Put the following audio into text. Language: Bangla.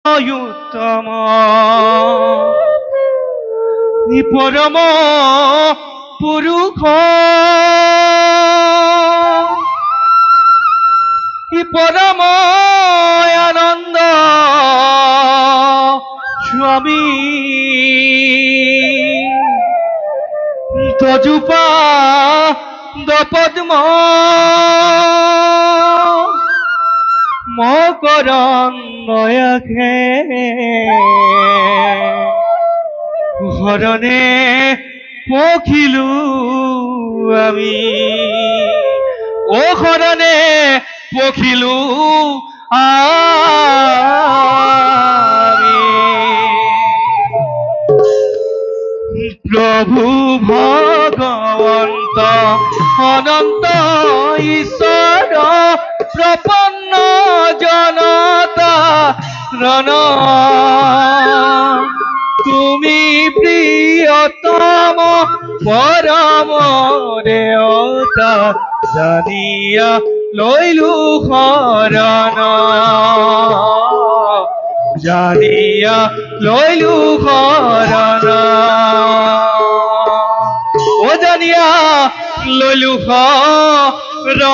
উত্তম পরম পুরুষ পরম আনন্দ স্বামী তজুপা দপদ্ম মকরঙ্গয়াখে হরণে পখিলু আমি ও হরণে পখিলু আমি প্রভু ভগবন্ত অনন্ত ঈশ্বর প্রপন্ন জনতা রণ তুমি প্রিয়তম পরম দেবতা জানিয়া লইলু শরণ জানিয়া লইলু শরণ ও জানিয়া লইলু শরণ